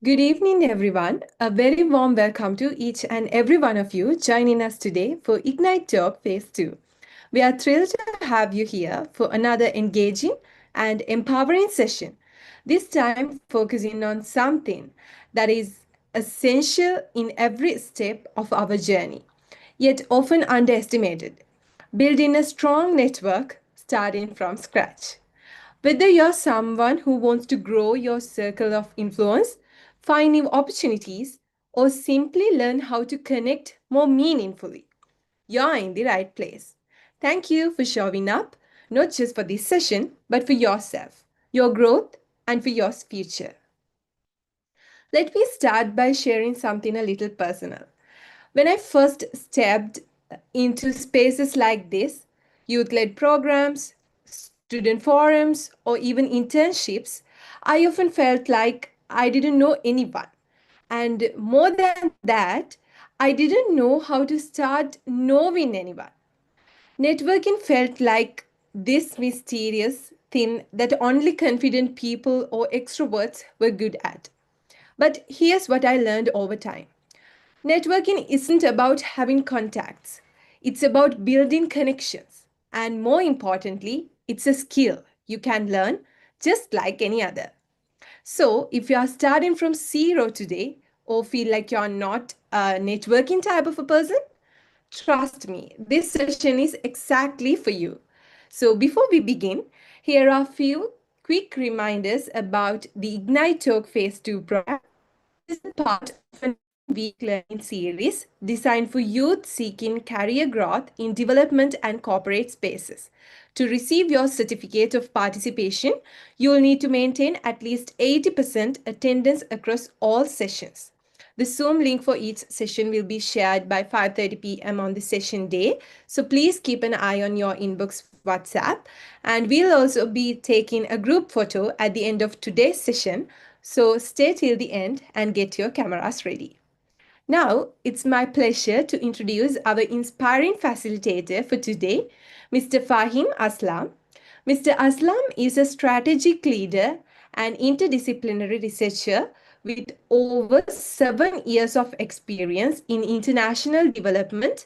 Good evening, everyone. A very warm welcome to each and every one of you joining us today for Ignite Talk Phase 2. We are thrilled to have you here for another engaging and empowering session, this time focusing on something that is essential in every step of our journey, yet often underestimated building a strong network starting from scratch. Whether you're someone who wants to grow your circle of influence, find new opportunities, or simply learn how to connect more meaningfully, you're in the right place. Thank you for showing up, not just for this session, but for yourself, your growth, and for your future. Let me start by sharing something a little personal. When I first stepped into spaces like this, youth led programs, student forums, or even internships, I often felt like I didn't know anyone. And more than that, I didn't know how to start knowing anyone. Networking felt like this mysterious thing that only confident people or extroverts were good at. But here's what I learned over time. Networking isn't about having contacts, it's about building connections. And more importantly, it's a skill you can learn just like any other. So, if you are starting from zero today or feel like you're not a networking type of a person, trust me, this session is exactly for you. So, before we begin, here are a few quick reminders about the Ignite Talk Phase 2 program. This is part of a week learning series designed for youth seeking career growth in development and corporate spaces. To receive your certificate of participation, you will need to maintain at least 80% attendance across all sessions. The Zoom link for each session will be shared by 5:30 p.m. on the session day. So please keep an eye on your inbox WhatsApp. And we'll also be taking a group photo at the end of today's session. So stay till the end and get your cameras ready. Now, it's my pleasure to introduce our inspiring facilitator for today, Mr. Fahim Aslam. Mr. Aslam is a strategic leader and interdisciplinary researcher with over 7 years of experience in international development,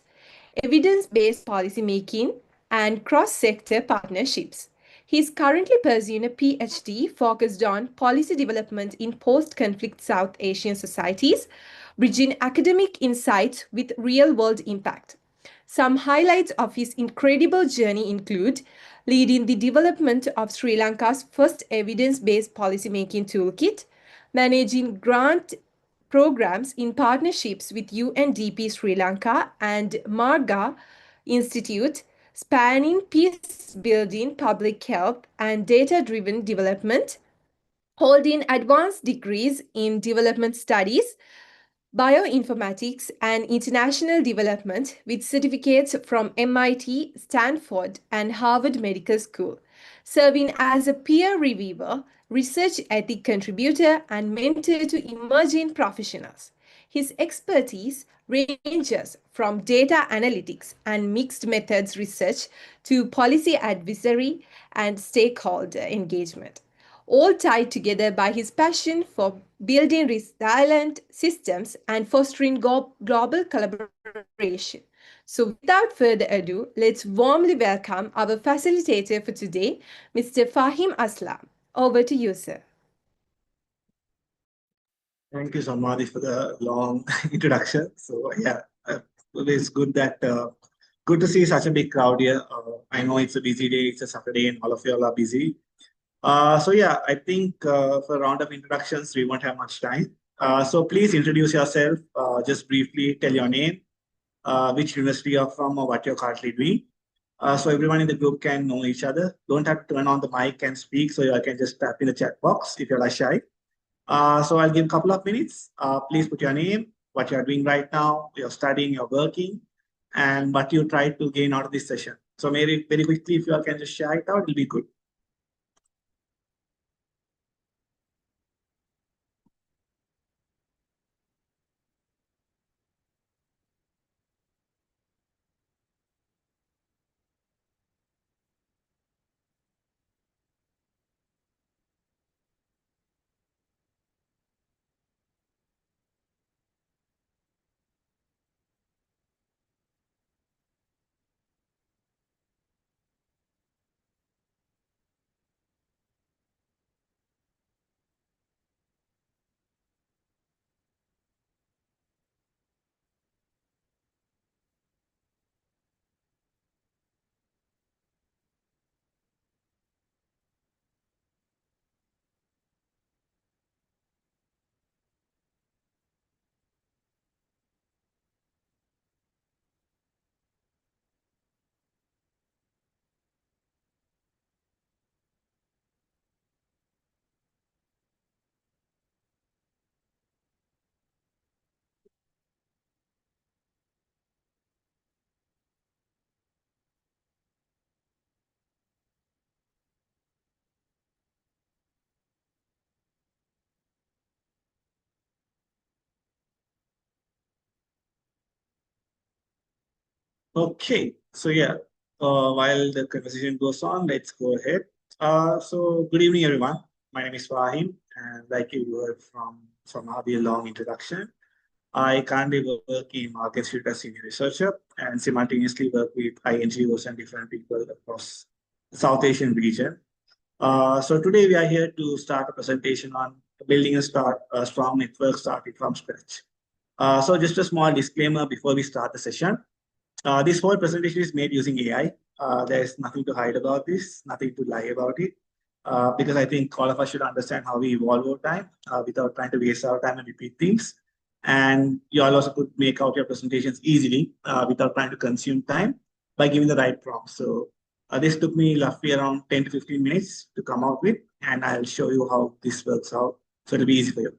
evidence based policymaking, and cross sector partnerships. He is currently pursuing a PhD focused on policy development in post conflict South Asian societies, bridging academic insights with real world impact. Some highlights of his incredible journey include leading the development of Sri Lanka's first evidence based policymaking toolkit, managing grant programs in partnerships with UNDP Sri Lanka and Marga Institute, spanning peace building, public health, and data driven development, holding advanced degrees in development studies, bioinformatics, and international development with certificates from MIT, Stanford, and Harvard Medical School, serving as a peer reviewer, research ethic contributor, and mentor to emerging professionals. His expertise ranges from data analytics and mixed methods research to policy advisory and stakeholder engagement, all tied together by his passion for building resilient systems and fostering global collaboration. So, without further ado, let's warmly welcome our facilitator for today, Mr. Fahim Aslam. Over to you, sir. Thank you, Samadi, for the long introduction. So yeah, it's good to see such a big crowd here. I know it's a busy day, it's a Saturday, and all of you all are busy. So yeah, I think for a round of introductions, we won't have much time. So please introduce yourself. Just briefly tell your name, which university you're from, or what you're currently doing. So everyone in the group can know each other. Don't have to turn on the mic and speak, so you can just tap in the chat box if you're like shy. So I'll give a couple of minutes. Please put your name, what you're doing right now, you're studying, you're working, and what you try to gain out of this session. So maybe very quickly, if you all can just share it out, it'll be good. Okay, so yeah, while the conversation goes on, let's go ahead. So good evening, everyone. My name is Fahim, and like you heard from Adi, a long introduction. I currently work in Market Street as senior researcher and simultaneously work with INGOs and different people across the South Asian region. So today we are here to start a presentation on building a strong network starting from scratch. So just a small disclaimer before we start the session. This whole presentation is made using AI. There's nothing to hide about this, nothing to lie about it, because I think all of us should understand how we evolve over time without trying to waste our time and repeat things. And you all also could make out your presentations easily without trying to consume time by giving the right prompts. So this took me roughly around 10 to 15 minutes to come out with, and I'll show you how this works out. So it'll be easy for you.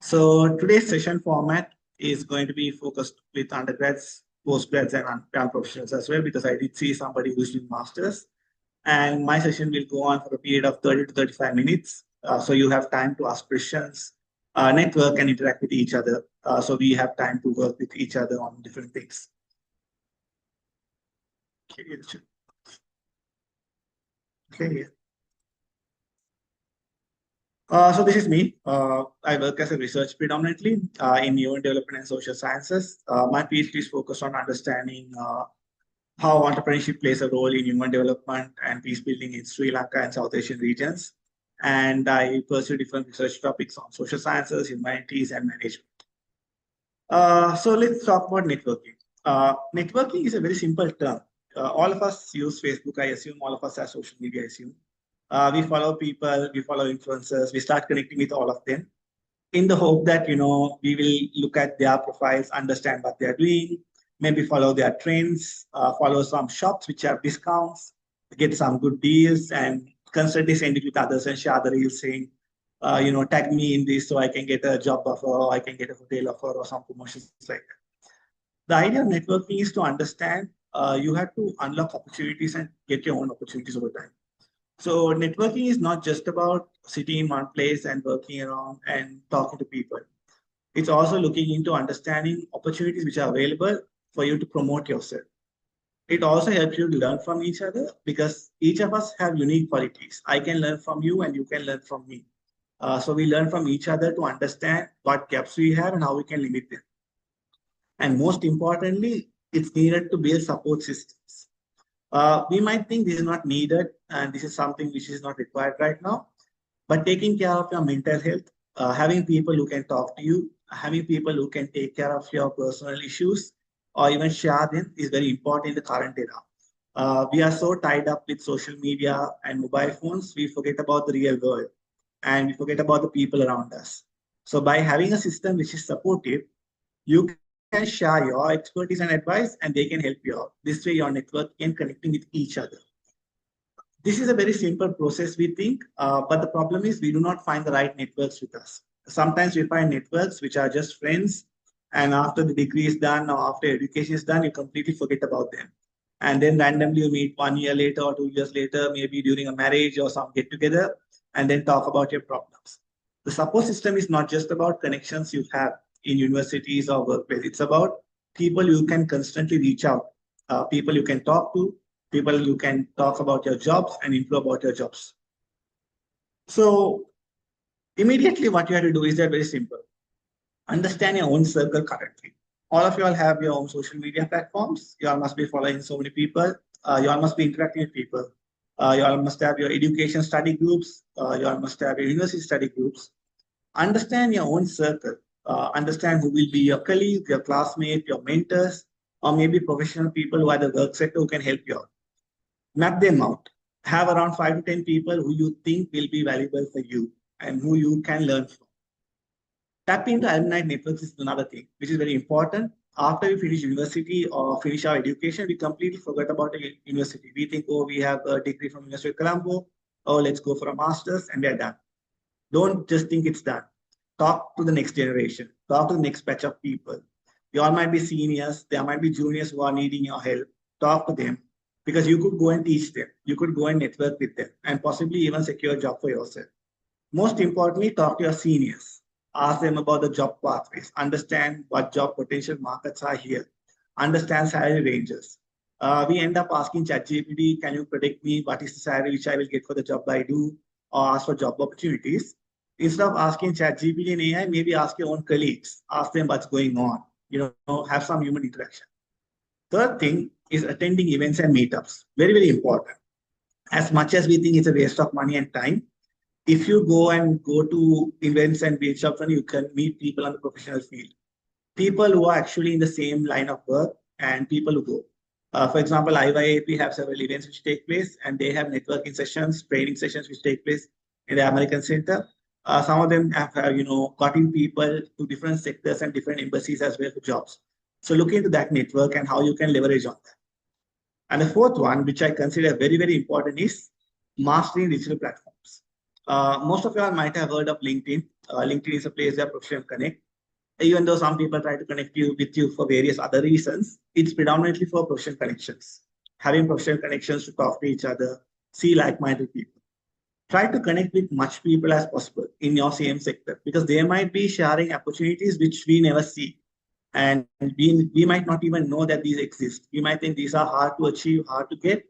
So today's session format is going to be focused with undergrads, postgrads, and young professionals as well, because I did see somebody who's doing masters. And my session will go on for a period of 30 to 35 minutes. So you have time to ask questions, network, and interact with each other. So we have time to work with each other on different things. Okay. So this is me. I work as a research predominantly in human development and social sciences. My PhD is focused on understanding how entrepreneurship plays a role in human development and peace building in Sri Lanka and South Asian regions. And I pursue different research topics on social sciences, humanities, and management. So let's talk about networking. Networking is a very simple term. All of us use Facebook, I assume. All of us have social media, I assume. We follow people, we follow influencers, we start connecting with all of them in the hope that, we will look at their profiles, understand what they're doing, maybe follow their trends, follow some shops which have discounts, get some good deals, and constantly send it with others and share the reels saying, tag me in this so I can get a job offer, or I can get a hotel offer, or some promotions like that. The idea of networking is to understand you have to unlock opportunities and get your own opportunities over time. So networking is not just about sitting in one place and working around and talking to people. It's also looking into understanding opportunities which are available for you to promote yourself. It also helps you to learn from each other because each of us have unique qualities. I can learn from you and you can learn from me. So we learn from each other to understand what gaps we have and how we can limit them. And most importantly, it's needed to build support systems. We might think this is not needed and this is something which is not required right now, but taking care of your mental health, having people who can talk to you, having people who can take care of your personal issues or even share them is very important in the current era. We are so tied up with social media and mobile phones, we forget about the real world and we forget about the people around us. So by having a system which is supportive, you can share your expertise and advice and they can help you out. This way your network can connecting with each other. This is a very simple process, we think, but the problem is we do not find the right networks with us. Sometimes we find networks which are just friends, and after the degree is done or after education is done, you completely forget about them. And then randomly you meet 1 year later or 2 years later, maybe during a marriage or some get together, and then talk about your problems. The support system is not just about connections you have in universities or workplace. It's about people you can constantly reach out, people you can talk to, people you can talk about your jobs and improve about your jobs. So immediately what you have to do is that very simple. Understand your own circle correctly. All of you all have your own social media platforms. You all must be following so many people. You all must be interacting with people. You all must have your education study groups. You all must have your university study groups. Understand your own circle. Understand who will be your colleagues, your classmates, your mentors, or maybe professional people who are the work sector who can help you out. Map them out. Have around 5 to 10 people who you think will be valuable for you and who you can learn from. Tapping into alumni networks is another thing, which is very important. After we finish university or finish our education, we completely forget about the university. We think, oh, we have a degree from University of Colombo. Oh, let's go for a master's and we're done. Don't just think it's done. Talk to the next generation. Talk to the next batch of people. You all might be seniors. There might be juniors who are needing your help. Talk to them because you could go and teach them. You could go and network with them and possibly even secure a job for yourself. Most importantly, talk to your seniors. Ask them about the job pathways. Understand what job potential markets are here. understand salary ranges. We end up asking ChatGPT, can you predict me what is the salary which I will get for the job I do, or ask for job opportunities. Instead of asking ChatGPT and AI, maybe ask your own colleagues, ask them what's going on, have some human interaction. Third thing is attending events and meetups. Very, very important. As much as we think it's a waste of money and time, if you go to events and meetups, and you can meet people on the professional field, people who are actually in the same line of work and people who go. For example, IYAP have several events which take place, and they have networking sessions, training sessions which take place in the American Center. Some of them have, gotten people to different sectors and different embassies as well for jobs. So look into that network and how you can leverage on that. And the fourth one, which I consider very, very important, is mastering digital platforms. Most of you all might have heard of LinkedIn. LinkedIn is a place where professionals connect. Even though some people try to connect with you for various other reasons, it's predominantly for professional connections. Having professional connections to talk to each other, see like-minded people. Try to connect with much people as possible in your same sector, because they might be sharing opportunities which we never see. And we might not even know that these exist. We might think these are hard to achieve, hard to get,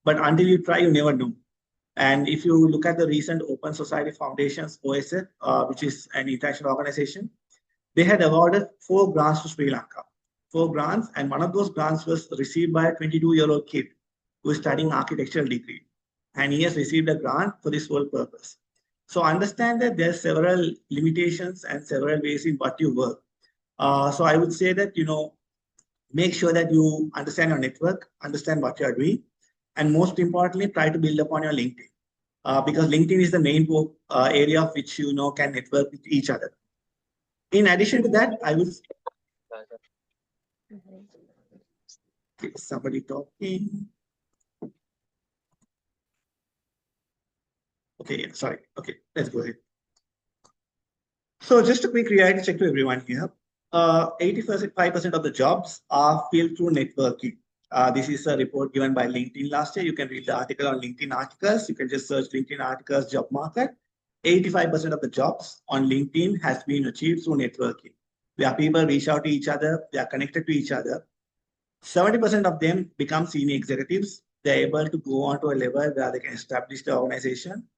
but until you try, you never know. And if you look at the recent Open Society Foundation's OSF, which is an international organization, they had awarded 4 grants to Sri Lanka. 4 grants, and one of those grants was received by a 22-year-old kid who is studying architectural degree. And he has received a grant for this whole purpose. So understand that there are several limitations and several ways in what you work. So I would say that, make sure that you understand your network, understand what you are doing, and most importantly, try to build upon your LinkedIn. Because LinkedIn is the main area of which can network with each other. In addition to that, I would somebody talking. Okay, sorry. Okay, let's go ahead. So just a quick reality check to everyone here. 85% of the jobs are filled through networking. This is a report given by LinkedIn last year. You can read the article on LinkedIn articles. You can just search LinkedIn articles job market. 85% of the jobs on LinkedIn has been achieved through networking, where people reach out to each other, they are connected to each other. 70% of them become senior executives. They're able to go on to a level where they can establish the organization.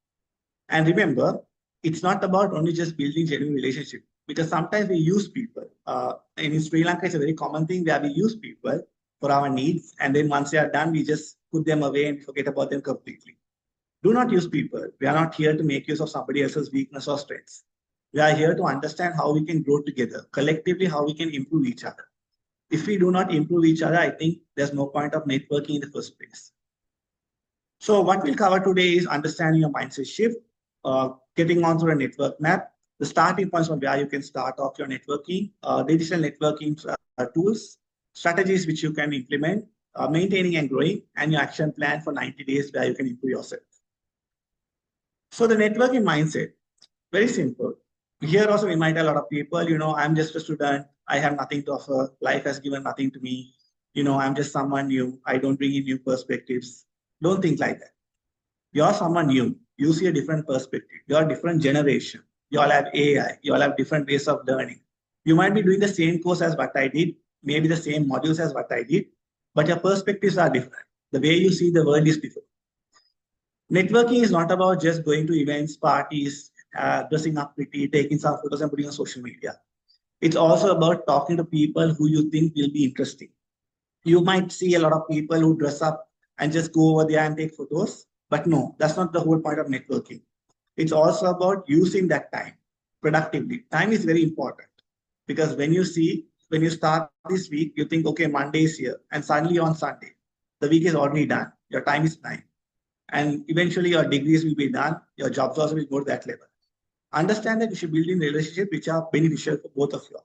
And remember, it's not about only just building genuine relationship, because sometimes we use people. In Sri Lanka, it's a very common thing where we use people for our needs, and then once they are done, we just put them away and forget about them completely. Do not use people. We are not here to make use of somebody else's weakness or strengths. We are here to understand how we can grow together, collectively, how we can improve each other. If we do not improve each other, I think there's no point of networking in the first place. So what we'll cover today is understanding your mindset shift, getting onto a network map, the starting points from where you can start off your networking, digital networking tools, strategies which you can implement, maintaining and growing, and your action plan for 90 days where you can improve yourself. So the networking mindset, very simple. Here also we might have a lot of people, I'm just a student, I have nothing to offer, life has given nothing to me, I'm just someone new, I don't bring in new perspectives. Don't think like that. You're someone new, you see a different perspective, you're a different generation, you all have AI, you all have different ways of learning. You might be doing the same course as what I did, maybe the same modules as what I did, but your perspectives are different. The way you see the world is different. Networking is not about just going to events, parties, dressing up pretty, taking some photos and putting on social media. It's also about talking to people who you think will be interesting. You might see a lot of people who dress up and just go over there and take photos, but no, that's not the whole point of networking. It's also about using that time productively. Time is very important, because when you start this week, you think, okay, Monday is here, and suddenly on Sunday, the week is already done. Your time is time. And eventually your degrees will be done. Your jobs also will go to that level. Understand that you should build in relationships which are beneficial for both of you.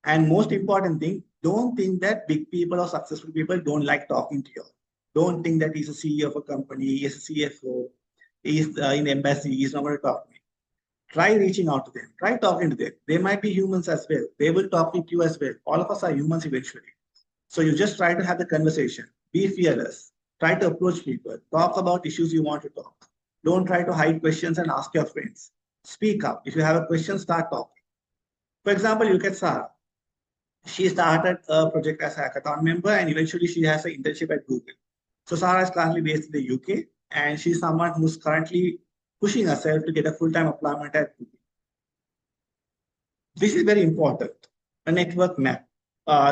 And most important thing, don't think that big people or successful people don't like talking to you. Don't think that he's a CEO of a company, he's a CFO, he's in embassy, he's not going to talk to me. Try reaching out to them. Try talking to them. They might be humans as well. They will talk to you as well. All of us are humans eventually. So you just try to have the conversation. Be fearless. Try to approach people. Talk about issues you want to talk. Don't try to hide questions and ask your friends. Speak up. If you have a question, start talking. For example, you look at Sarah. She started a project as a hackathon member, and eventually she has an internship at Google. So Sarah is currently based in the UK, and she's someone who's currently pushing herself to get a full-time employment at Google. This is very important, a network map.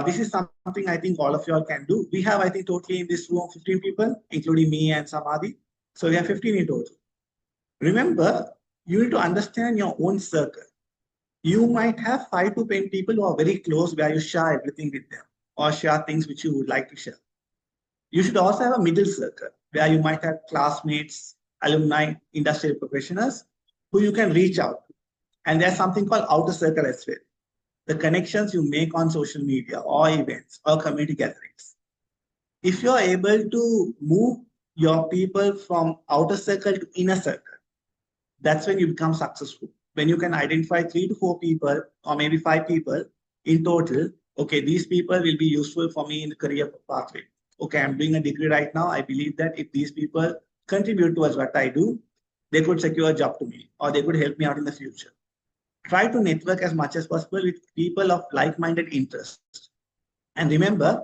This is something I think all of you all can do. We have, I think, totally in this room 15 people, including me and Samadhi. So we have 15 in total. Remember, you need to understand your own circle. You might have 5 to 10 people who are very close where you share everything with them or share things which you would like to share. You should also have a middle circle where you might have classmates, alumni, industrial professionals who you can reach out to. And there's something called outer circle as well. The connections you make on social media or events or community gatherings. If you're able to move your people from outer circle to inner circle, that's when you become successful. When you can identify 3 to 4 people or maybe 5 people in total, okay, these people will be useful for me in the career pathway. Okay, I'm doing a degree right now. I believe that if these people contribute towards what I do, they could secure a job to me or they could help me out in the future. Try to network as much as possible with people of like-minded interests. And remember,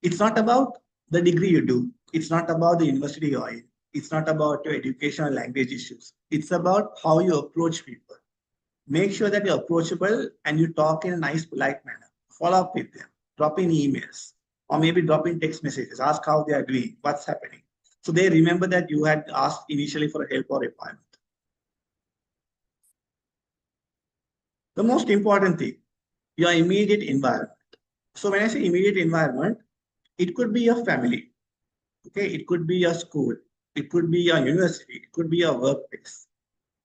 it's not about the degree you do. It's not about the university you're in. It's not about your education or language issues. It's about how you approach people. Make sure that you're approachable and you talk in a nice, polite manner. Follow up with them. Drop in emails or maybe drop in text messages. Ask how they are doing, what's happening. So they remember that you had asked initially for help or requirement. The most important thing, your immediate environment. So when I say immediate environment, it could be your family. Okay, it could be your school. It could be your university. It could be your workplace.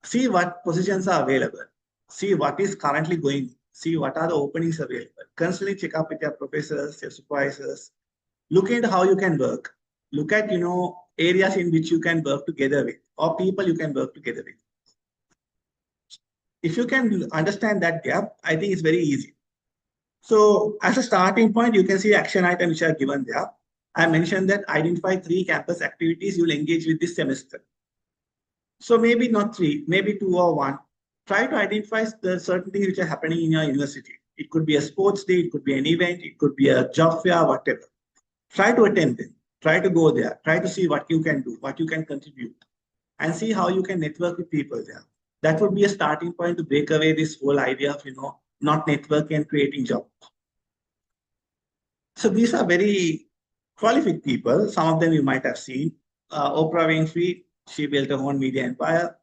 See what positions are available. See what is currently going. See what are the openings available. Constantly check up with your professors, your supervisors. Look into how you can work. Look at, areas in which you can work together with or people you can work together with. If you can understand that gap, I think it's very easy. So as a starting point, you can see action items which are given there. I mentioned that identify 3 campus activities you'll engage with this semester. So maybe not 3, maybe 2 or 1. Try to identify the certain things which are happening in your university. It could be a sports day, it could be an event, it could be a job fair, whatever. Try to attend them. Try to go there. Try to see what you can do, what you can contribute, and see how you can network with people there. That would be a starting point to break away this whole idea of, not networking and creating jobs. So these are very prolific people. Some of them you might have seen. Oprah Winfrey, she built her own media empire.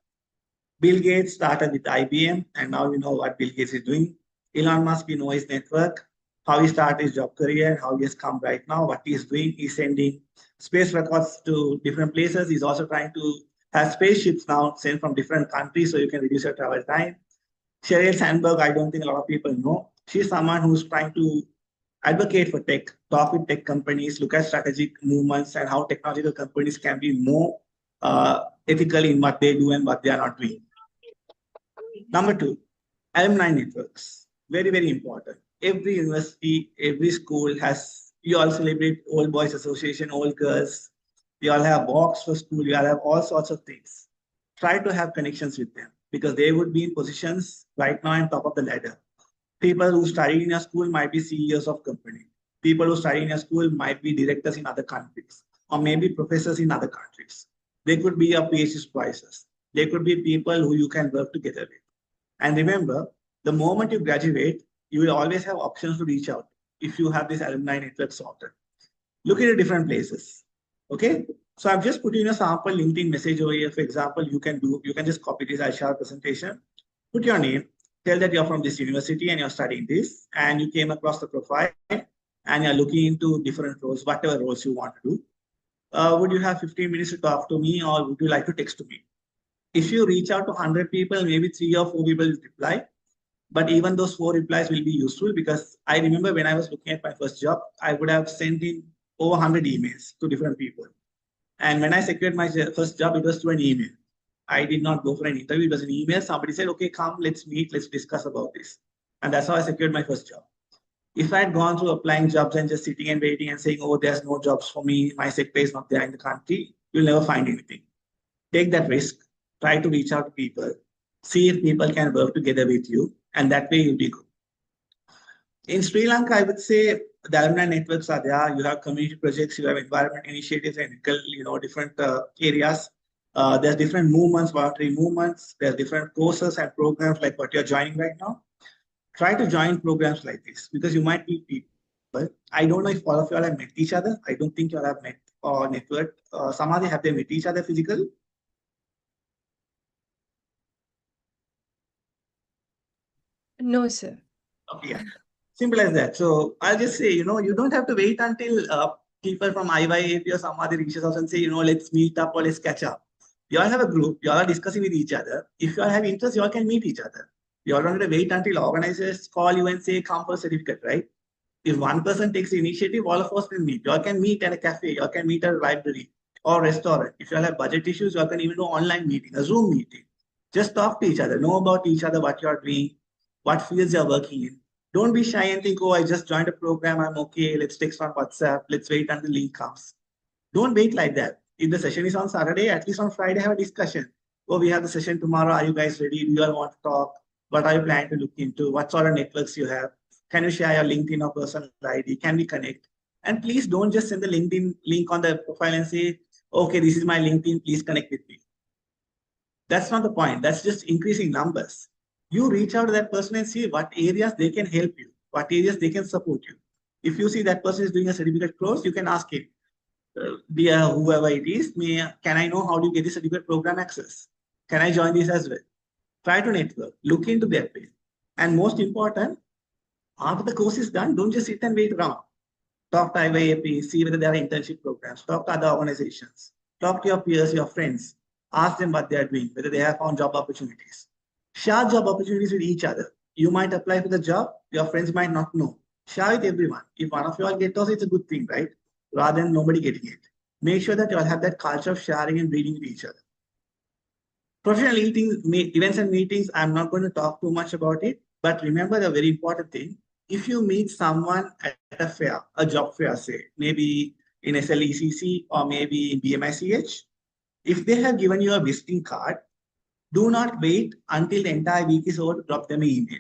Bill Gates started with IBM, and now you know what Bill Gates is doing. Elon Musk, we know his network, how he started his job career, and how he has come right now, what he's doing. He's sending space records to different places. He's also trying to have spaceships now sent from different countries so you can reduce your travel time. Sheryl Sandberg, I don't think a lot of people know. She's someone who's trying to advocate for tech, talk with tech companies, look at strategic movements and how technological companies can be more ethical in what they do and what they are not doing. Number 2, alumni networks. Very, very important. Every university, every school has, you all celebrate old boys association, old girls. You all have walks for school. You all have all sorts of things. Try to have connections with them because they would be in positions right now on top of the ladder. People who study in your school might be CEOs of company. People who study in your school might be directors in other countries or maybe professors in other countries. They could be your PhD supervisors. They could be people who you can work together with. And remember, the moment you graduate, you will always have options to reach out if you have this alumni network sorted. Look at different places. Okay. So I've just put in a sample LinkedIn message over here. For example, you can just copy this. I share presentation, put your name, tell that you're from this university and you're studying this, and you came across the profile and you're looking into different roles, whatever roles you want to do. Would you have 15 minutes to talk to me or would you like to text to me? If you reach out to 100 people, maybe 3 or 4 people will reply. But even those 4 replies will be useful because I remember when I was looking at my first job, I would have sent in over 100 emails to different people. And when I secured my first job, it was through an email. I did not go for an interview. It was an email. Somebody said, okay, come, let's meet. Let's discuss about this. And that's how I secured my first job. If I had gone through applying jobs and just sitting and waiting and saying, oh, there's no jobs for me, my sector is not there in the country, you'll never find anything. Take that risk. Try to reach out to people. See if people can work together with you. And that way you'll be good. In Sri Lanka, I would say the alumni networks are there. You have community projects, you have environment initiatives, and different areas. There's different movements, voluntary movements. There's different courses and programs like what you're joining right now. Try to join programs like this because you might meet people. I don't know if all of you all have met each other. I don't think you all have met or networked. Samadhi, have they met each other physically? No, sir. Okay, yeah. Simple as that. So I'll just say, you don't have to wait until people from IYAP or some other reaches out and say, let's meet up or let's catch up. You all have a group, you all are discussing with each other. If you all have interest, you all can meet each other. You all don't have to wait until organizers call you and say, come for a certificate, right? If one person takes the initiative, all of us will meet. You all can meet at a cafe, you all can meet at a library or restaurant. If you all have budget issues, you all can even do online meeting, a Zoom meeting. Just talk to each other, know about each other, what you are doing, what fields you're working in. Don't be shy and think, oh, I just joined a program, I'm okay, let's text on WhatsApp, let's wait until the link comes. Don't wait like that. If the session is on Saturday, at least on Friday, have a discussion. Oh, we have the session tomorrow. Are you guys ready? Do you all want to talk? What are you planning to look into? What sort of networks you have? Can you share your LinkedIn or personal ID? Can we connect? And please don't just send the LinkedIn link on the profile and say, okay, this is my LinkedIn, please connect with me. That's not the point. That's just increasing numbers. You reach out to that person and see what areas they can help you, what areas they can support you. If you see that person is doing a certificate course, you can ask him, dear whoever it is, can I know how do you get the certificate program access? Can I join this as well? Try to network, look into their page. And most important, after the course is done, don't just sit and wait around. Talk to IYAP, see whether there are internship programs, talk to other organizations, talk to your peers, your friends, ask them what they are doing, whether they have found job opportunities. Share job opportunities with each other. You might apply for the job, your friends might not know. Share with everyone. If one of you all get those, it's a good thing, right? Rather than nobody getting it. Make sure that you all have that culture of sharing and reading with each other. Professional events and meetings, I'm not going to talk too much about it, but remember the very important thing. If you meet someone at a fair, a job fair, say, maybe in SLECC or maybe in BMICH, if they have given you a visiting card, do not wait until the entire week is over to drop them an email.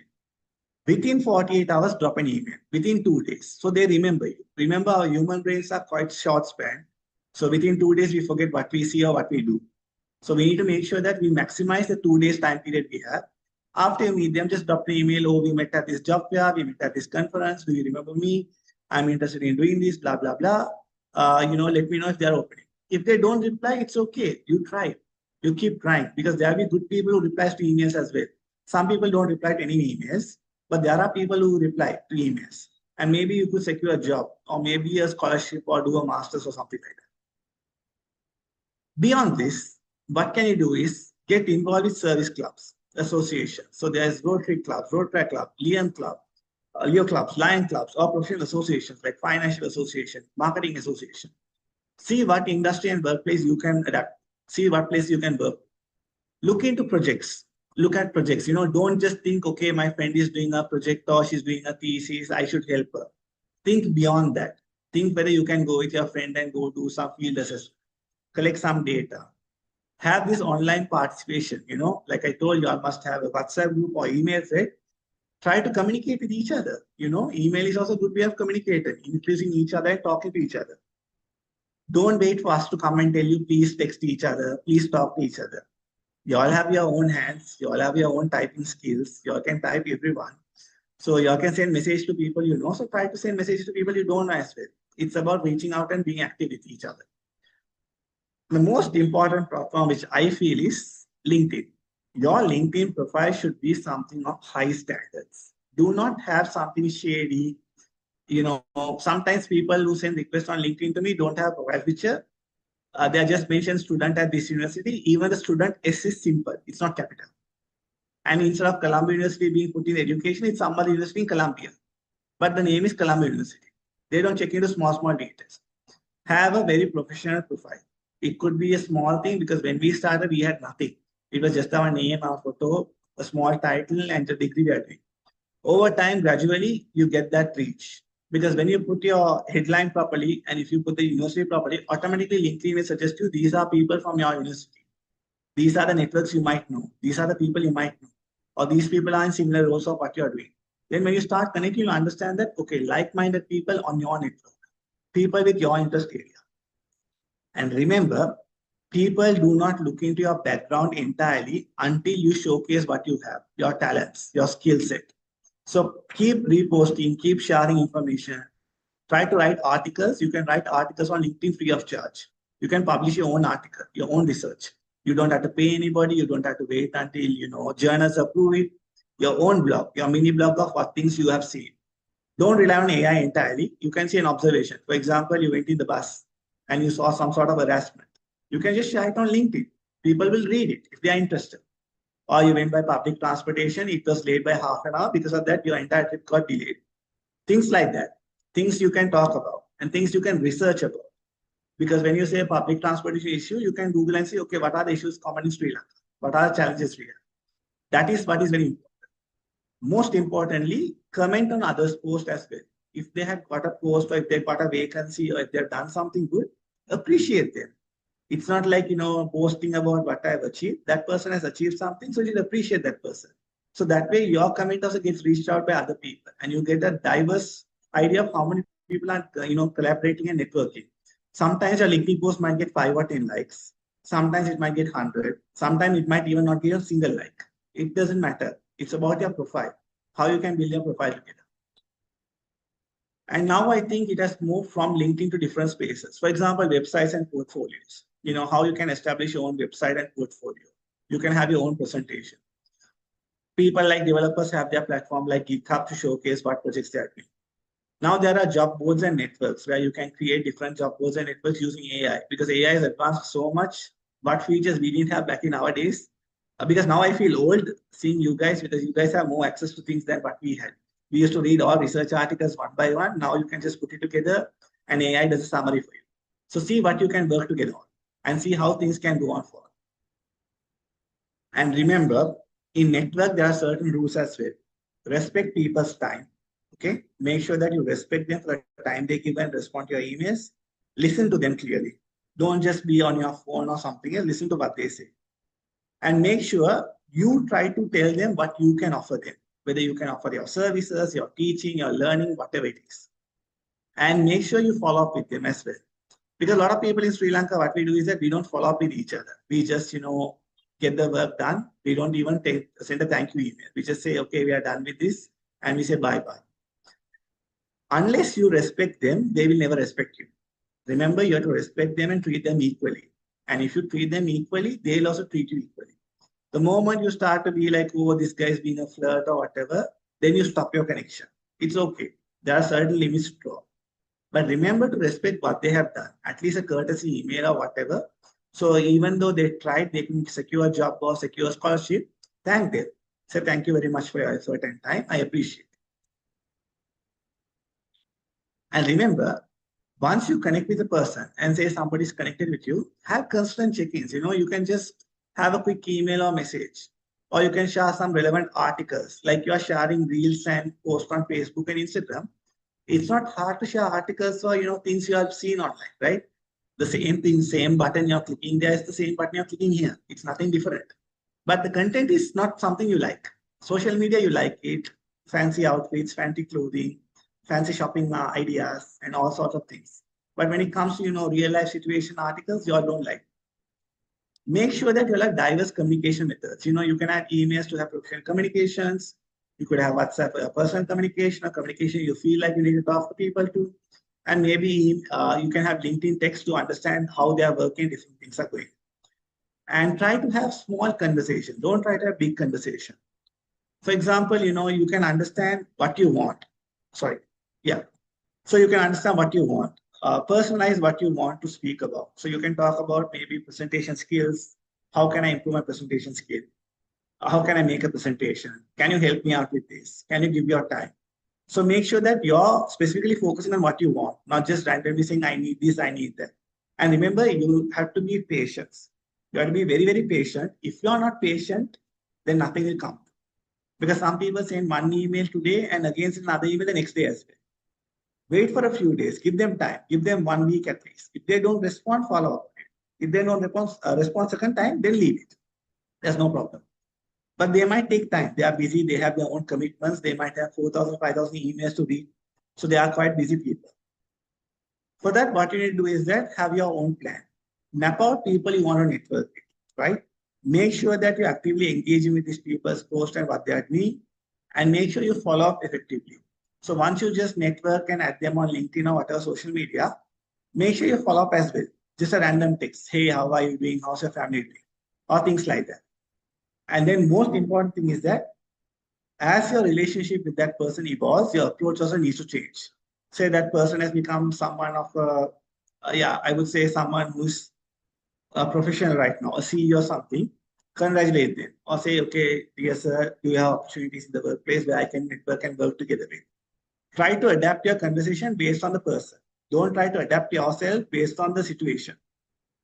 Within 48 hours, drop an email. Within 2 days. So they remember you. Remember, our human brains are quite short span. So within 2 days, we forget what we see or what we do. So we need to make sure that we maximize the 2 days time period we have. After you meet them, just drop an email. Oh, we met at this job fair. We met at this conference. Do you remember me? I'm interested in doing this, blah, blah, blah. Let me know if they're opening. If they don't reply, it's okay. You try. You keep trying because there will be good people who reply to emails as well. Some people don't reply to any emails, but there are people who reply to emails. And maybe you could secure a job or maybe a scholarship or do a master's or something like that. Beyond this, what can you do is get involved with service clubs, associations. So there's Rotary clubs, Rotary club, Lion club, Leo clubs, Lion clubs, or professional associations like financial association, marketing association. See what industry and workplace you can adapt. See what place you can work. Look into projects. Look at projects. Don't just think, okay, my friend is doing a project or she's doing a thesis, I should help her. Think beyond that. Think whether you can go with your friend and go do some field assessment, collect some data. Have this online participation, like I told you, I must have a WhatsApp group or email thread. Try to communicate with each other. Email is also a good way of communicating, increasing each other and talking to each other. Don't wait for us to come and tell you, please text each other, please talk to each other. You all have your own hands, you all have your own typing skills, you all can type everyone. So you all can send message to people you know, so try to send message to people you don't know as well. It's about reaching out and being active with each other. The most important platform which I feel is LinkedIn. Your LinkedIn profile should be something of high standards. Do not have something shady. Sometimes people who send requests on LinkedIn to me don't have a profile picture. They are just mentioned student at this university. Even the student S is simple. It's not capital. And instead of Columbia University being put in education, it's some other university in Columbia. But the name is Columbia University. They don't check into small details. Have a very professional profile. It could be a small thing because when we started, we had nothing. It was just our name, our photo, a small title, and the degree we are doing. Over time, gradually, you get that reach. Because when you put your headline properly, and if you put the university properly, automatically LinkedIn will suggest you, these are people from your university. These are the networks you might know. These are the people you might know. Or these people are in similar roles of what you are doing. Then when you start connecting, you understand that, okay, like-minded people on your network, people with your interest area. And remember, people do not look into your background entirely until you showcase what you have, your talents, your skill set. So keep reposting, keep sharing information. Try to write articles. You can write articles on LinkedIn free of charge. You can publish your own article, your own research. You don't have to pay anybody. You don't have to wait until, journals approve it. Your own blog, your mini blog of what things you have seen. Don't rely on AI entirely. You can see an observation. For example, you went in the bus and you saw some sort of harassment. You can just share it on LinkedIn. People will read it if they are interested. Or you went by public transportation, it was late by half an hour. Because of that, your entire trip got delayed. Things like that. Things you can talk about and things you can research about. Because when you say public transportation issue, you can Google and say, okay, what are the issues common in Sri Lanka? What are the challenges we have? That is what is very important. Most importantly, comment on others' posts as well. If they have got a post or if they've got a vacancy or if they've done something good, appreciate them. It's not like, boasting about what I've achieved. That person has achieved something, so you should appreciate that person. So that way your comment also gets reached out by other people and you get a diverse idea of how many people are, collaborating and networking. Sometimes your LinkedIn post might get 5 or 10 likes. Sometimes it might get 100. Sometimes it might even not get a single like. It doesn't matter. It's about your profile, how you can build your profile together. And now I think it has moved from LinkedIn to different spaces. For example, websites and portfolios. How you can establish your own website and portfolio. You can have your own presentation. People like developers have their platform like GitHub to showcase what projects they are doing. Now there are job boards and networks where you can create different job boards and networks using AI, because AI has advanced so much. What features we didn't have back in our days? Because now I feel old seeing you guys, because you guys have more access to things than what we had. We used to read all research articles one by one. Now you can just put it together and AI does a summary for you. So see what you can work together on and see how things can go on forward. And remember, in network, there are certain rules as well. Respect people's time. Okay. Make sure that you respect them for the time they give and respond to your emails. Listen to them clearly. Don't just be on your phone or something else. Listen to what they say. And make sure you try to tell them what you can offer them, whether you can offer your services, your teaching, your learning, whatever it is. And make sure you follow up with them as well. Because a lot of people in Sri Lanka, what we do is that we don't follow up with each other. We just, get the work done. We don't even send a thank you email. We just say, okay, we are done with this. And we say bye-bye. Unless you respect them, they will never respect you. Remember, you have to respect them and treat them equally. And if you treat them equally, they'll also treat you equally. The moment you start to be like, oh, this guy's being a flirt or whatever, then you stop your connection. It's okay. There are certain limits to draw. But remember to respect what they have done, at least a courtesy email or whatever. So even though they tried, they can secure a job or secure a scholarship, thank them. Say thank you very much for your effort and time. I appreciate it. And remember, once you connect with a person and say somebody's connected with you, have constant check-ins. You can just have a quick email or message, or you can share some relevant articles, like you are sharing reels and posts on Facebook and Instagram. It's not hard to share articles or things you have seen online, right? The same thing, same button you're clicking there is the same button you're clicking here. It's nothing different. But the content is not something you like. Social media, you like it. Fancy outfits, fancy clothing, fancy shopping ideas, and all sorts of things. But when it comes to real life situation articles, you all don't like. Make sure that you have diverse communication methods. You can add emails to have professional communications. You could have WhatsApp personal communication or communication you feel like you need to talk to people to. And maybe you can have LinkedIn text to understand how they are working, different things are going. And try to have small conversation. Don't try to have big conversation. For example, you can understand what you want. Sorry. Yeah. So you can understand what you want. Personalize what you want to speak about. So you can talk about maybe presentation skills. How can I improve my presentation skill? How can I make a presentation? Can you help me out with this? Can you give your time? So make sure that you're specifically focusing on what you want, not just randomly saying, I need this, I need that. And remember, you have to be patient. You have to be very, very patient. If you're not patient, then nothing will come. Because some people send one email today and again send another email the next day as well. Wait for a few days, give them time, give them 1 week at least. If they don't respond, follow up. If they don't respond second time, then leave it. There's no problem. but they might take time. They are busy, they have their own commitments, they might have 4,000, 5,000 emails to read. So they are quite busy people. For that, what you need to do is that have your own plan. Map out people you want to network with, right? Make sure that you're actively engaging with these people's posts and what they are doing, and make sure you follow up effectively. So once you just network and add them on LinkedIn or whatever social media, make sure you follow up as well. Just a random text, hey, how are you doing? How's your family doing? Or things like that. And then most important thing is that as your relationship with that person evolves, your approach also needs to change. Say that person has become someone of I would say someone who's a professional right now, a CEO or something. Congratulate them or say, okay, yes, sir, do you have opportunities in the workplace where I can network and work together with? Try to adapt your conversation based on the person. Don't try to adapt yourself based on the situation.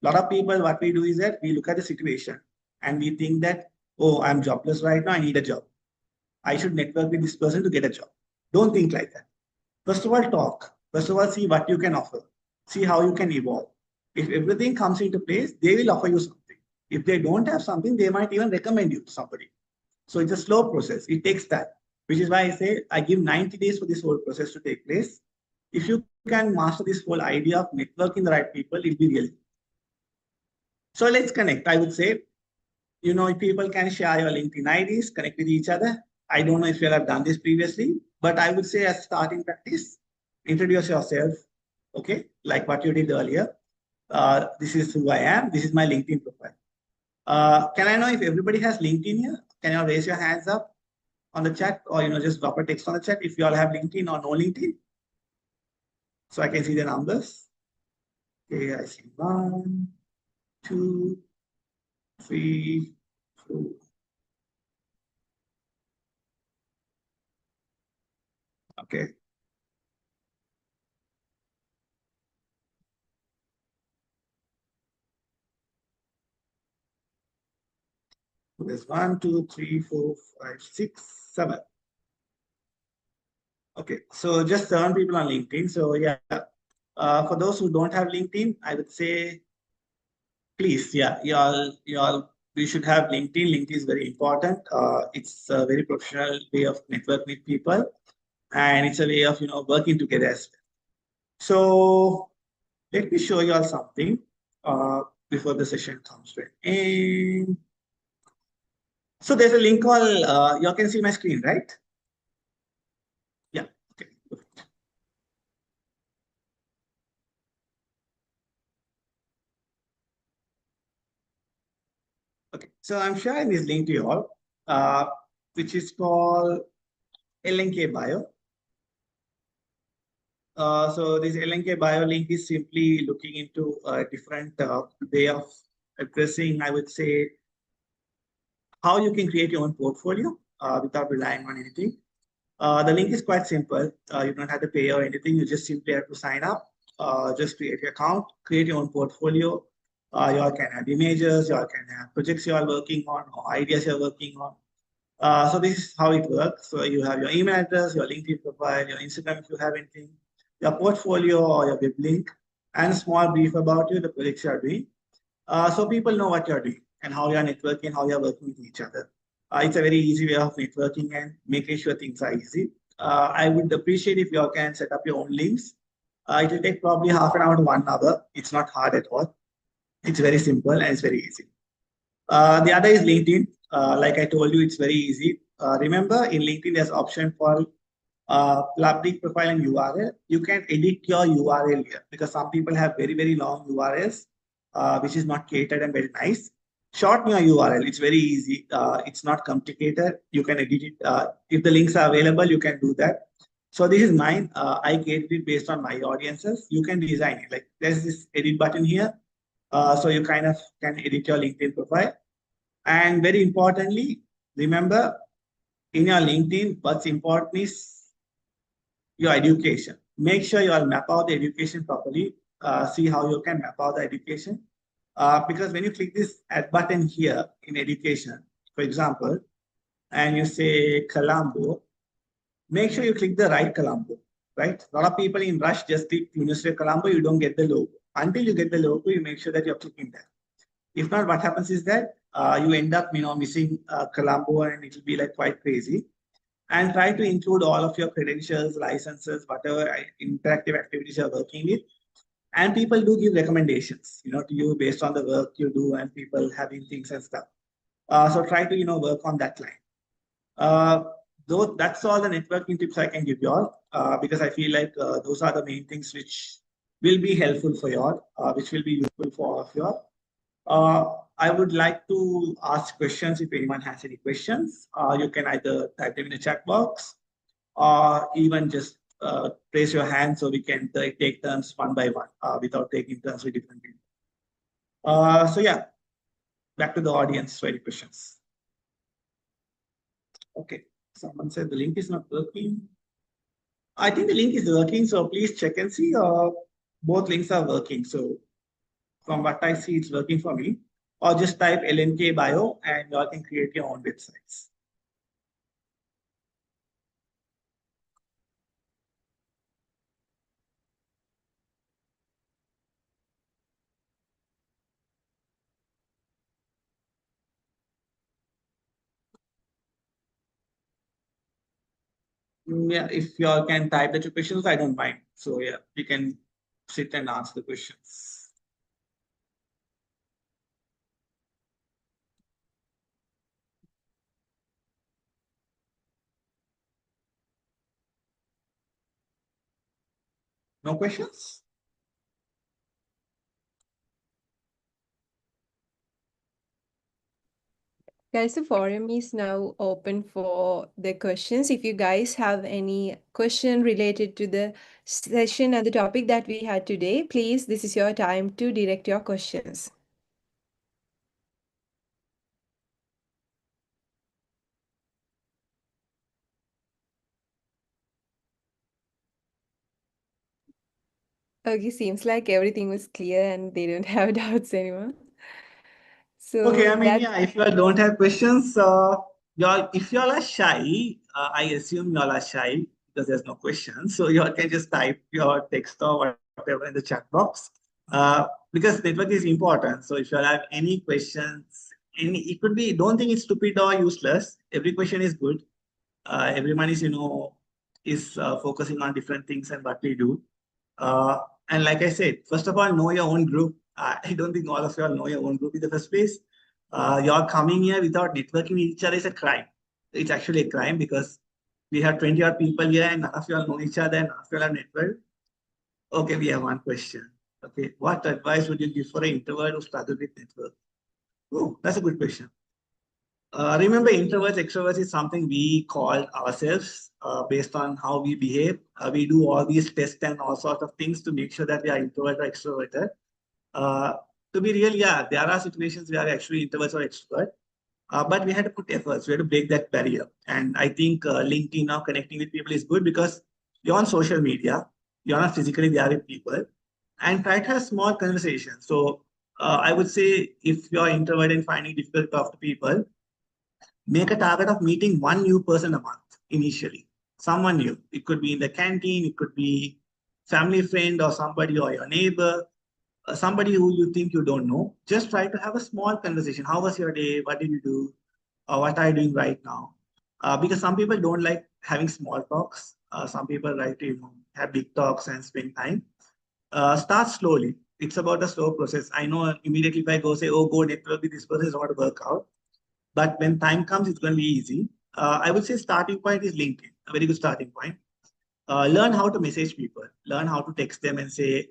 A lot of people, what we do is that we look at the situation and we think that, oh, I'm jobless right now, I need a job. I should network with this person to get a job. Don't think like that. First of all, talk. First of all, see what you can offer. See how you can evolve. If everything comes into place, they will offer you something. If they don't have something, they might even recommend you to somebody. So it's a slow process. It takes time, which is why I say I give 90 days for this whole process to take place. If you can master this whole idea of networking the right people, it'll be really. So let's connect. I would say, if people can share your LinkedIn IDs, connect with each other. I don't know if you have done this previously, but I would say as starting practice, introduce yourself, okay, like what you did earlier. This is who I am. This is my LinkedIn profile. Can I know if everybody has LinkedIn here? Can you raise your hands up on the chat or, just drop a text on the chat if you all have LinkedIn or no LinkedIn? So I can see the numbers. Okay, I see 1, 2, 3, 4. Okay. So there's 1, 2, 3, 4, 5, 6, 7. Okay, so just 7 people on LinkedIn. So yeah, for those who don't have LinkedIn, I would say, please, yeah, we should have LinkedIn. LinkedIn is very important. It's a very professional way of networking with people, and it's a way of working together as well. So let me show you all something before the session comes to an end. So there's a link called, you can see my screen, right? Yeah, okay. Okay, so I'm sharing this link to you all, which is called LNK Bio. So this LNK Bio link is simply looking into a different way of addressing, I would say, how you can create your own portfolio without relying on anything. The link is quite simple. You don't have to pay or anything. You just simply have to sign up. Just create your account, create your own portfolio. You all can have images, you all can have projects you are working on or ideas you're working on. So this is how it works. So you have your email address, your LinkedIn profile, your Instagram if you have anything, your portfolio or your web link, and a small brief about you, the projects you are doing. So people know what you're doing and how you're networking, how you're working with each other. It's a very easy way of networking and making sure things are easy. I would appreciate if you all can set up your own links. It will take probably half an hour to 1 hour. It's not hard at all. It's very simple and it's very easy. The other is LinkedIn. Like I told you, it's very easy. Remember, in LinkedIn, there's option for public profile and URL. You can edit your URL here because some people have very, very long URLs, which is not catered and very nice. Shorten your URL. It's very easy. It's not complicated. You can edit it. If the links are available, you can do that. So this is mine. I created it based on my audiences. You can design it. Like there's this edit button here. So you kind of can edit your LinkedIn profile. And very importantly, remember in your LinkedIn, what's important is your education. Make sure you all map out the education properly. See how you can map out the education. Because when you click this add button here in education, for example, and you say Colombo, make sure you click the right Colombo, right? A lot of people in rush just click University of Colombo, you don't get the logo. Until you get the logo, you make sure that you're clicking that. If not, what happens is that you end up, missing Colombo, and it will be like quite crazy. And try to include all of your credentials, licenses, whatever interactive activities you're working with. And people do give recommendations, to you based on the work you do and people having things and stuff. So try to, work on that line. Uh, though that's all the networking tips I can give you all, because I feel like those are the main things which will be helpful for you all, which will be useful for all of you all. I would like to ask questions if anyone has any questions. You can either type them in the chat box or even just raise your hand so we can take turns one by one without taking turns with different people. So yeah, back to the audience for any questions. Okay, someone said the link is not working. I think the link is working, so please check and see. Both links are working. So from what I see, it's working for me. Or just type LNK bio and you all can create your own websites. Yeah, if you all can type the two questions, I don't mind. So yeah, you can sit and ask the questions. No questions? Guys, the forum is now open for the questions. If you guys have any question related to the session and the topic that we had today, please, this is your time to direct your questions. Okay, seems like everything was clear and they don't have doubts anymore. Okay, So I mean, that yeah, if you all don't have questions, y'all, if y'all are shy, I assume y'all are shy because there's no questions. So y'all can just type your text or whatever in the chat box. Because network is important. So if y'all have any questions, it could be, don't think it's stupid or useless. Every question is good. Everyone is, focusing on different things and what we do. And like I said, first of all, know your own group. I don't think all of you all know your own group in the first place. You're coming here without networking with each other is a crime. It's actually a crime because we have 20 odd people here and none of you all know each other and none of you all have network. Okay, we have one question. Okay, what advice would you give for an introvert who struggles with network? Oh, that's a good question. Remember, introverts, extroverts is something we call ourselves based on how we behave. We do all these tests and all sorts of things to make sure that we are introvert or extroverted. Uh, to be real, yeah, there are situations where actually introverts or extrovert, but we had to put efforts. We had to break that barrier. And I think LinkedIn now connecting with people is good because you're on social media, you're not physically there with people, and try to have small conversations. So I would say if you're introvert and finding it difficult to talk to people, make a target of meeting one new person a month initially. Someone new. It could be in the canteen, it could be family friend or somebody or your neighbor, somebody who you think you don't know. Just try to have a small conversation. How was your day? What did you do? What are you doing right now? Because some people don't like having small talks. Some people like to have big talks and spend time. Start slowly. It's about a slow process. I know immediately if I go say, oh, go network with this person, it's not to work out. But when time comes, it's going to be easy. I would say starting point is LinkedIn, a very good starting point. Learn how to message people, learn how to text them and say,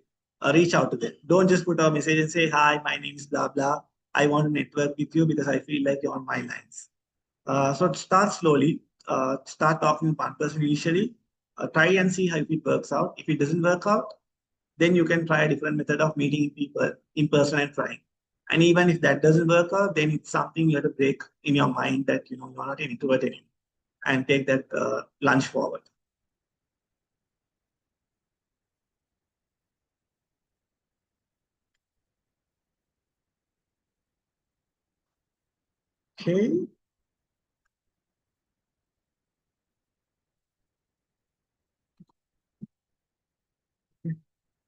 reach out to them. Don't just put a message and say, hi, my name is blah, blah. I want to network with you because I feel like you're on my lines. So start slowly, start talking with one person initially, try and see how it works out. If it doesn't work out, then you can try a different method of meeting people in person and trying. And even if that doesn't work out, then it's something you have to break in your mind that you're not an introvert anymore and take that lunge forward. Okay.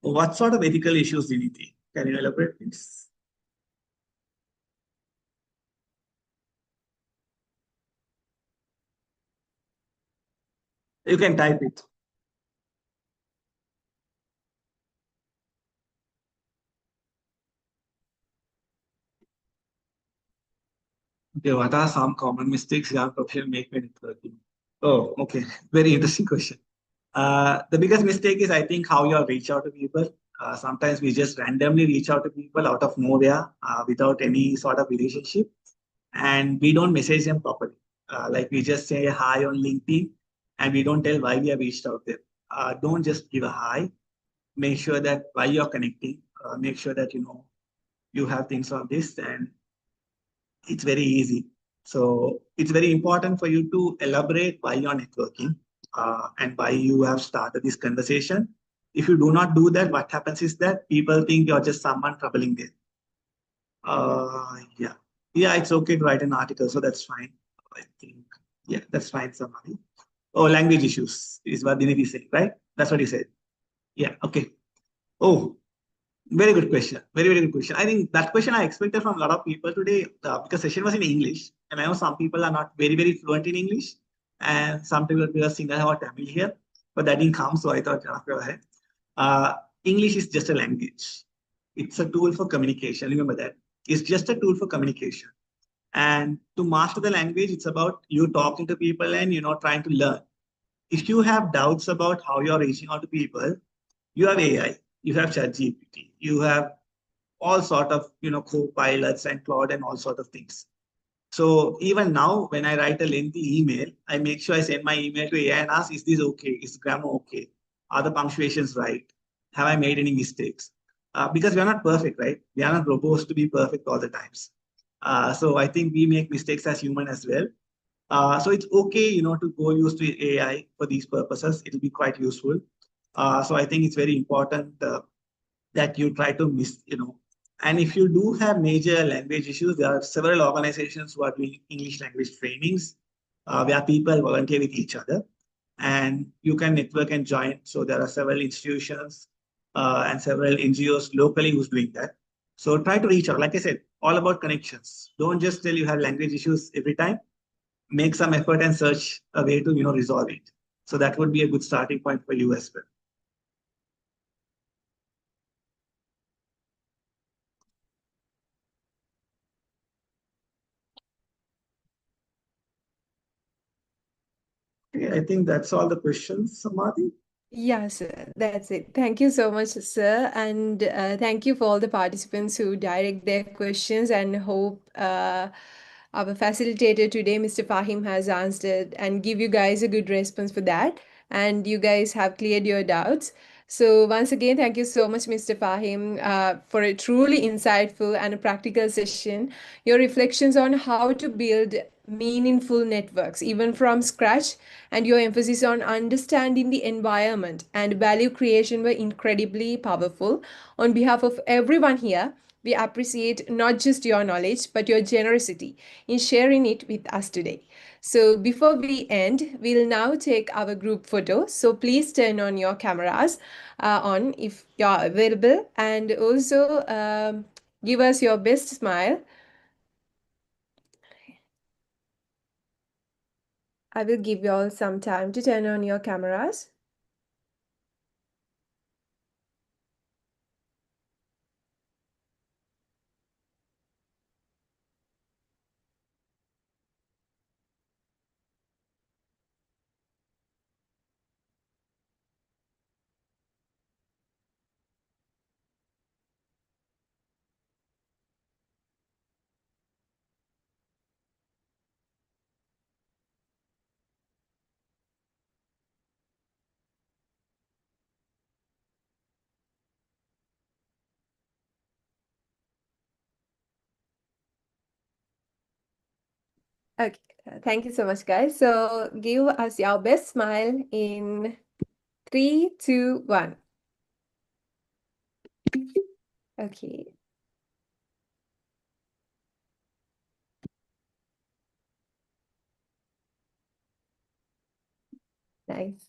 What sort of ethical issues did you think? Can you elaborate, please? You can type it. Okay, what are some common mistakes young professionals make when networking? Oh, okay. Very interesting question. The biggest mistake is, I think, how you reach out to people. Sometimes we just randomly reach out to people out of nowhere without any sort of relationship, and we don't message them properly. Like we just say hi on LinkedIn, and we don't tell why we have reached out there. Don't just give a hi. Make sure that while you're connecting, make sure that you have things on this, and it's very easy. So it's very important for you to elaborate why you're networking and why you have started this conversation. If you do not do that, what happens is that people think you're just someone troubling them. Yeah. Yeah, it's okay to write an article, so that's fine. I think, yeah, that's fine, somebody. Oh, language issues is what Diniti is saying, right? That's what he said. Yeah, okay. Oh, very good question. Very, very good question. I think that question I expected from a lot of people today because session was in English, and I know some people are not very, very fluent in English, and some people are single or Tamil here, but that didn't come, so I thought, go ahead. Uh, English is just a language. It's a tool for communication. Remember that. It's just a tool for communication. And to master the language, it's about you talking to people and trying to learn. If you have doubts about how you're reaching out to people, you have AI, you have ChatGPT, you have all sort of co-pilots and Claude and all sort of things. So even now, when I write a lengthy email, I make sure I send my email to AI and ask, is this okay? Is grammar okay? Are the punctuations right? Have I made any mistakes? Because we are not perfect, right? We are not robots to be perfect all the times. So I think we make mistakes as human as well. So it's okay, to go use to AI for these purposes. It'll be quite useful. So I think it's very important that you try to and if you do have major language issues, there are several organizations who are doing English language trainings where people volunteer with each other and you can network and join. So there are several institutions and several NGOs locally who's doing that. So try to reach out. Like I said, all about connections. Don't just tell you have language issues every time. Make some effort and search a way to resolve it. So that would be a good starting point for you as well. Okay, I think that's all the questions, Samadhi. Yeah, sir, that's it. Thank you so much, sir. And thank you for all the participants who direct their questions and hope our facilitator today, Mr. Fahim, has answered and give you guys a good response for that. And you guys have cleared your doubts. So once again, thank you so much, Mr. Fahim, for a truly insightful and a practical session. Your reflections on how to build meaningful networks, even from scratch, and your emphasis on understanding the environment and value creation were incredibly powerful. On behalf of everyone here, we appreciate not just your knowledge, but your generosity in sharing it with us today. So, before we end, we'll now take our group photo. So, please turn on your cameras on if you're available, and also give us your best smile. I will give you all some time to turn on your cameras. Okay, thank you so much, guys. So give us your best smile in 3, 2, 1. Okay, nice.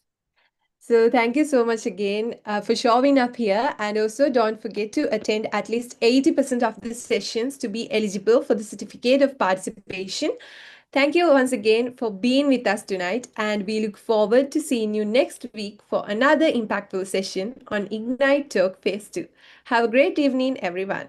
So thank you so much again for showing up here. And also don't forget to attend at least 80% of the sessions to be eligible for the certificate of participation. Thank you once again for being with us tonight, and we look forward to seeing you next week for another impactful session on Ignite Talk Phase 2. Have a great evening, everyone.